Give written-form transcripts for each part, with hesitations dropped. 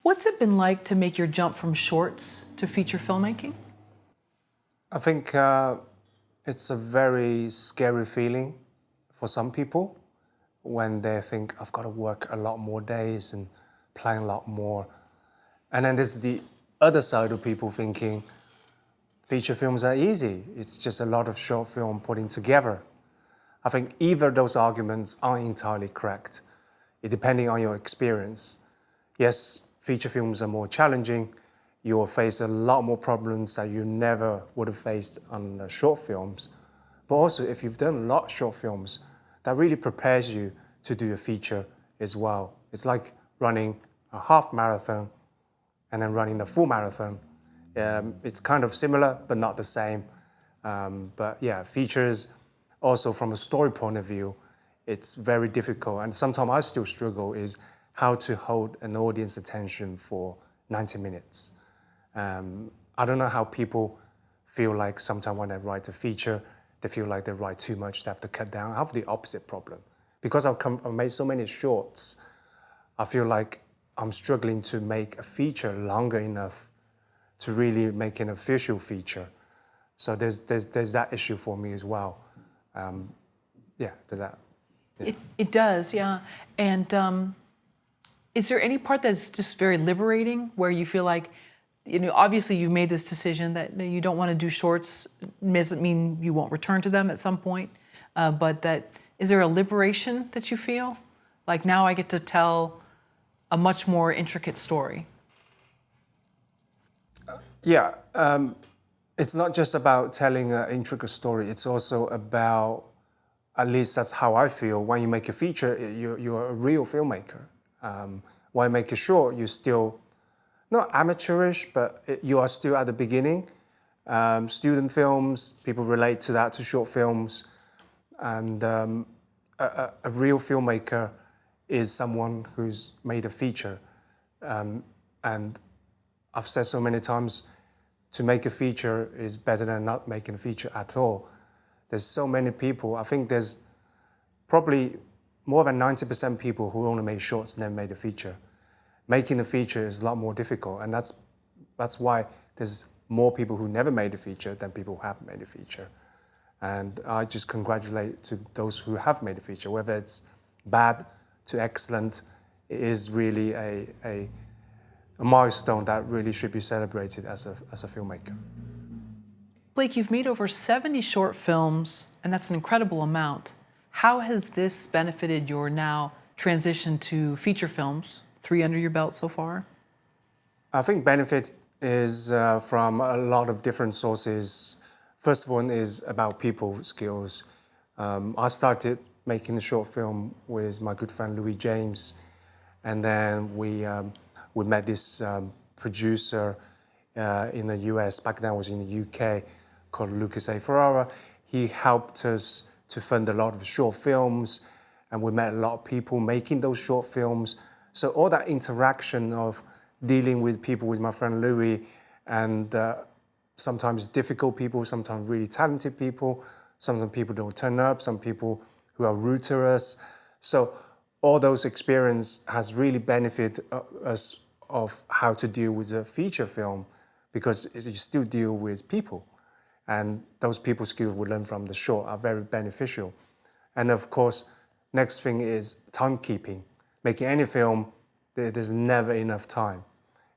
What's it been like to make your jump from shorts to feature filmmaking? I think it's a very scary feeling for some people when they think, I've got to work a lot more days and plan a lot more. And then there's the other side of people thinking, feature films are easy. It's just a lot of short film putting together. I think either of those arguments aren't entirely correct, depending on your experience. Yes, feature films are more challenging. You will face a lot more problems that you never would have faced on the short films. But also, if you've done a lot of short films, that really prepares you to do a feature as well. It's like running a half marathon and then running the full marathon. It's kind of similar, but not the same. But yeah, features, also from a story point of view, it's very difficult. And sometimes I still struggle is how to hold an audience attention for 90 minutes. I don't know how people feel like sometimes when they write a feature, they feel like they write too much, they have to cut down. I have the opposite problem. Because I've made so many shorts, I feel like I'm struggling to make a feature longer enough to really make an official feature. So there's that issue for me as well. Yeah, does that? Yeah. It does, yeah. And is there any part that's just very liberating where you feel like, obviously you've made this decision that you don't want to do shorts, doesn't mean you won't return to them at some point, but is there a liberation that you feel? Like now I get to tell a much more intricate story. Yeah, it's not just about telling an intricate story, it's also about, at least that's how I feel, when you make a feature, you're a real filmmaker. When you make a short, you're still, not amateurish, but you are still at the beginning. Student films, people relate to that, to short films. And a real filmmaker is someone who's made a feature. And I've said so many times, to make a feature is better than not making a feature at all. There's so many people, I think there's probably more than 90% people who only made shorts and never made a feature. Making a feature is a lot more difficult, and that's why there's more people who never made a feature than people who have made a feature. And I just congratulate to those who have made a feature, whether it's bad to excellent, it is really a milestone that really should be celebrated as a filmmaker. Blake, you've made over 70 short films, and that's an incredible amount. How has this benefited your now transition to feature films, 3 under your belt so far? I think benefit is from a lot of different sources. First one is about people skills. I started making the short film with my good friend Louis James, and then we met this producer in the US, back then I was in the UK, called Lucas A. Ferrara. He helped us to fund a lot of short films, and we met a lot of people making those short films. So all that interaction of dealing with people, with my friend Louis, and sometimes difficult people, sometimes really talented people, sometimes people don't turn up, some people who are rude to us. So all those experience has really benefited us of how to deal with a feature film, because you still deal with people. And those people skills we learn from the short are very beneficial. And of course, next thing is timekeeping. Making any film, there's never enough time,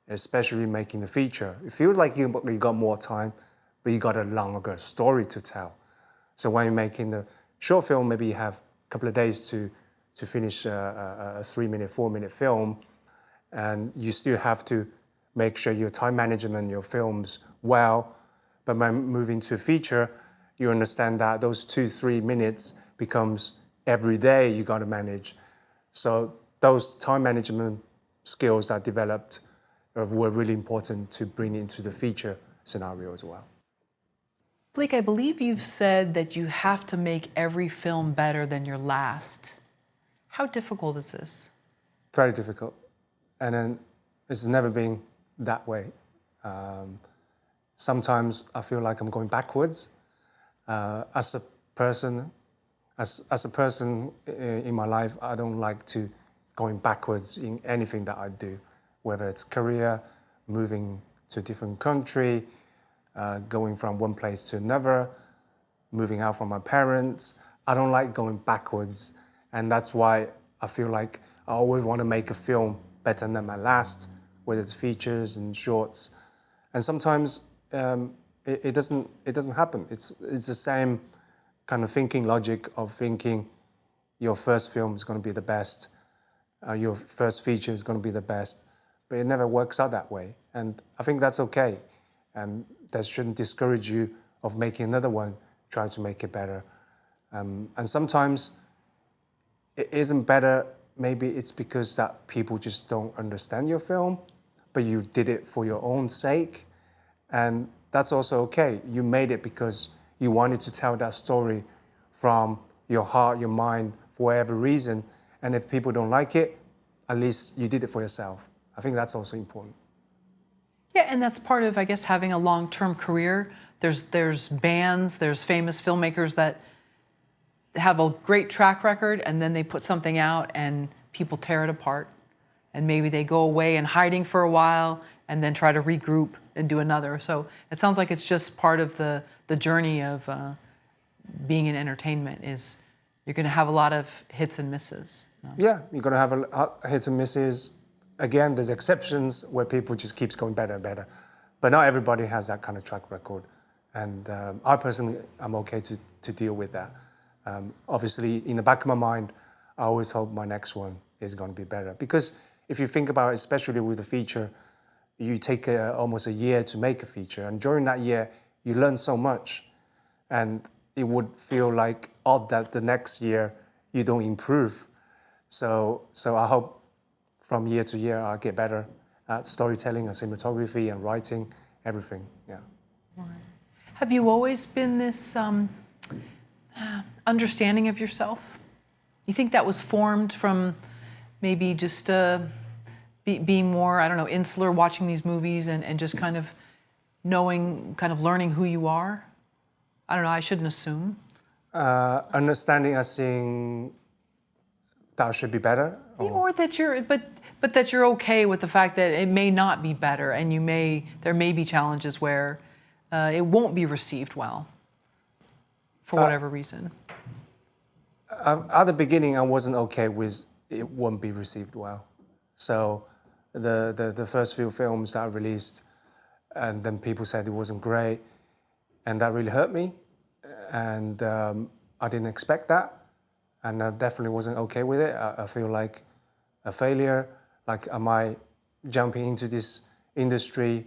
especially making the feature. It feels like you got more time, but you got a longer story to tell. So when you're making the short film, maybe you have a couple of days to finish a 3-minute, 4-minute film, and you still have to make sure your time management, your films well. But when moving to a feature, you understand that those 2-3 minutes becomes every day you got to manage. So those time management skills that developed were really important to bring into the feature scenario as well. Blake, I believe you've said that you have to make every film better than your last. How difficult is this? Very difficult. And then it's never been that way. Sometimes I feel like I'm going backwards. As a person in my life, I don't like to going backwards in anything that I do. whether it's career, moving to a different country, going from one place to another, moving out from my parents. I don't like going backwards. And that's why I feel like I always want to make a film better than my last, whether it's features and shorts. And sometimes it doesn't happen. It's the same kind of thinking logic of thinking your first film is going to be the best, your first feature is going to be the best, but it never works out that way. And I think that's okay. And that shouldn't discourage you of making another one, try to make it better. And sometimes it isn't better. Maybe it's because that people just don't understand your film, but you did it for your own sake. And that's also okay. You made it because you wanted to tell that story from your heart, your mind, for whatever reason. And if people don't like it, at least you did it for yourself. I think that's also important. Yeah, and that's part of, I guess, having a long-term career. There's bands, there's famous filmmakers that have a great track record, and then they put something out and people tear it apart. And maybe they go away in hiding for a while and then try to regroup and do another. So it sounds like it's just part of the journey of being in entertainment is you're going to have a lot of hits and misses. No? Yeah, you're going to have a hits and misses. Again, there's exceptions where people just keeps going better and better. But not everybody has that kind of track record. And I personally, I'm okay to deal with that. Obviously, in the back of my mind, I always hope my next one is going to be better. Because if you think about it, especially with a feature, you take almost a year to make a feature. And during that year, you learn so much. And it would feel like odd that the next year you don't improve. So I hope from year to year I'll get better at storytelling and cinematography and writing, everything, yeah. Right. Have you always been this understanding of yourself? You think that was formed from maybe just being more, I don't know, insular, watching these movies and just kind of knowing, kind of learning who you are? I don't know, I shouldn't assume. Understanding as seeing that I should be better? Or that you're, but that you're okay with the fact that it may not be better and there may be challenges where it won't be received well for whatever reason. At the beginning, I wasn't okay with it won't be received well. So the first few films that I released, and then people said it wasn't great, and that really hurt me. And I didn't expect that, and I definitely wasn't okay with it. I feel like a failure. Like, am I jumping into this industry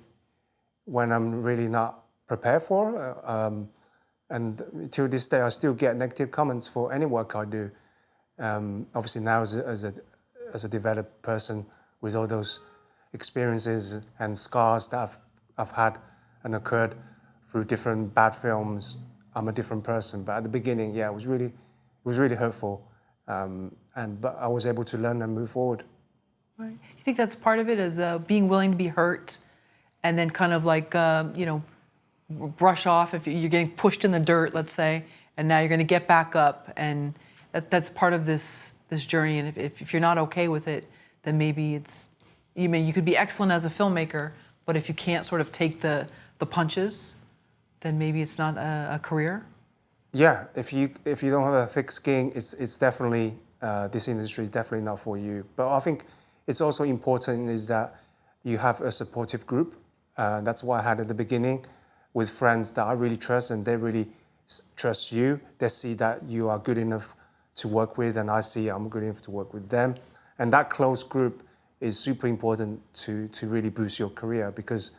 when I'm really not prepared for? And to this day, I still get negative comments for any work I do. Obviously now as a developed person with all those experiences and scars that I've had and occurred through different bad films, I'm a different person. But at the beginning, yeah, it was really hurtful. But I was able to learn and move forward. Right. You think that's part of it, is being willing to be hurt and then kind of like, brush off if you're getting pushed in the dirt, let's say, and now you're going to get back up, and that's part of this journey. And if you're not okay with it, then maybe you could be excellent as a filmmaker, but if you can't sort of take the punches, then maybe it's not a career. Yeah, if you don't have a thick skin, it's definitely this industry is definitely not for you. But I think it's also important is that you have a supportive group. That's what I had at the beginning, with friends that I really trust, and they really trust you. They see that you are good enough to work with, and I see I'm good enough to work with them. And that close group is super important to really boost your career, because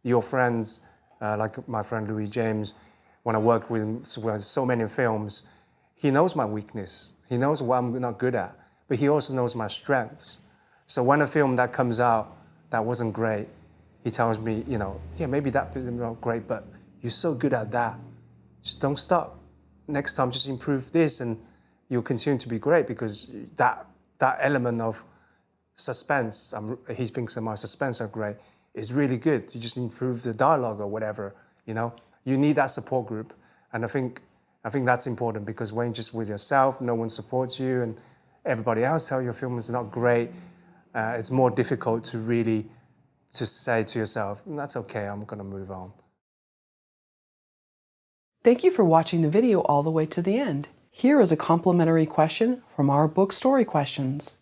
your friends, like my friend Louis James, when I work with him so many films, he knows my weakness. He knows what I'm not good at, but he also knows my strengths. So when a film that comes out that wasn't great, he tells me, yeah, maybe that isn't not great, but you're so good at that. Just don't stop. Next time, just improve this, and you'll continue to be great, because that element of suspense, he thinks that my suspense are great, is really good. You just improve the dialogue or whatever, You need that support group. And I think that's important, because when you're just with yourself, no one supports you, and everybody else tell your film is not great, it's more difficult to really just say to yourself, that's okay, I'm going to move on. Thank you for watching the video all the way to the end. Here is a complimentary question from our book Story Questions.